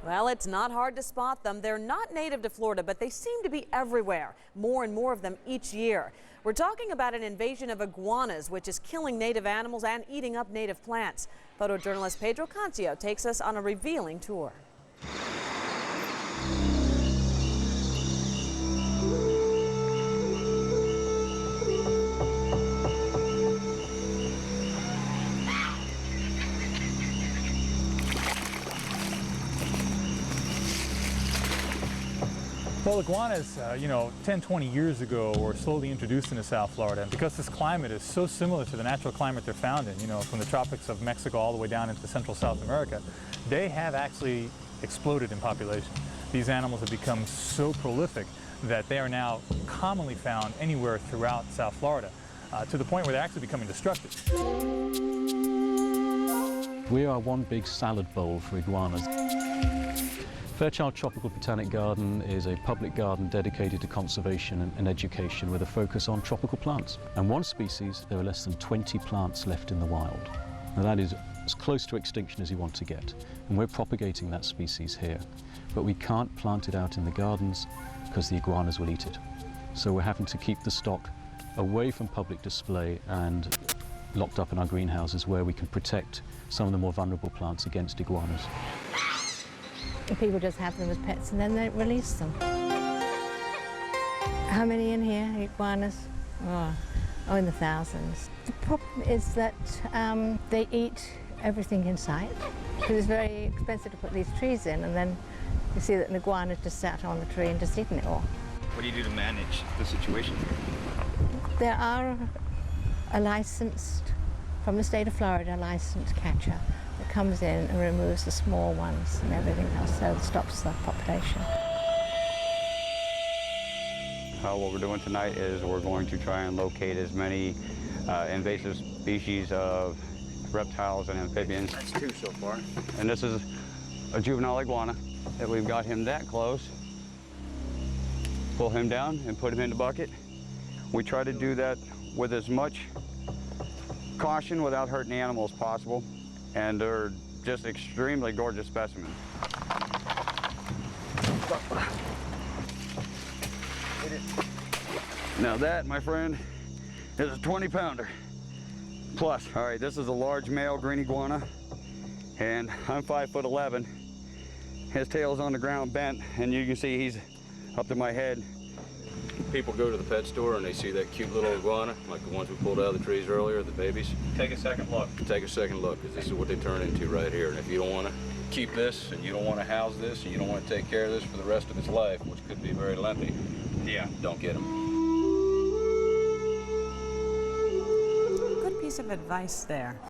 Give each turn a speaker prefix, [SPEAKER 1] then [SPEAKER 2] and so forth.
[SPEAKER 1] Well, it's not hard to spot them. They're not native to Florida, but they seem to be everywhere. More and more of them each year. We're talking about an invasion of iguanas, which is killing native animals and eating up native plants. Photojournalist Pedro Cancio takes us on a revealing tour.
[SPEAKER 2] Well, iguanas, 10, 20 years ago were slowly introduced into South Florida. And because this climate is so similar to the natural climate they're found in, from the tropics of Mexico all the way down into Central South America, they have actually exploded in population. These animals have become so prolific that they are now commonly found anywhere throughout South Florida, to the point where they're actually becoming destructive.
[SPEAKER 3] We are one big salad bowl for iguanas. Fairchild Tropical Botanic Garden is a public garden dedicated to conservation and education with a focus on tropical plants. And one species, there are less than 20 plants left in the wild. Now that is as close to extinction as you want to get. And we're propagating that species here. But we can't plant it out in the gardens because the iguanas will eat it. So we're having to keep the stock away from public display and locked up in our greenhouses where we can protect some of the more vulnerable plants against iguanas.
[SPEAKER 4] People just have them as pets and then they release them. How many in here, iguanas? Oh, in the thousands. The problem is that they eat everything in sight. Because it's very expensive to put these trees in, and then you see that an iguana just sat on the tree and just eaten it all.
[SPEAKER 5] What do you do to manage the situation?
[SPEAKER 4] There are a licensed, from the state of Florida, licensed catcher that comes in and removes the small ones and everything else, so it stops the population.
[SPEAKER 6] What we're doing tonight is we're going to try and locate as many invasive species of reptiles and amphibians.
[SPEAKER 5] That's 2 so far.
[SPEAKER 6] And this is a juvenile iguana. If we've got him that close, pull him down and put him in the bucket. We try to do that with as much caution without hurting the animal as possible. And they're just extremely gorgeous specimens. Now that, my friend, is a 20-pounder plus. All right, this is a large male green iguana, and I'm 5'11". His tail's on the ground bent, and you can see he's up to my head.
[SPEAKER 7] People go to the pet store and they see that cute little iguana, like the ones we pulled out of the trees earlier, the babies.
[SPEAKER 5] Take a second look.
[SPEAKER 7] Take a second look, because this is what they turn into right here. And if you don't want to keep this, and you don't want to house this, and you don't want to take care of this for the rest of its life, which could be very lengthy,
[SPEAKER 5] Yeah.
[SPEAKER 7] don't get them.
[SPEAKER 1] Good piece of advice there.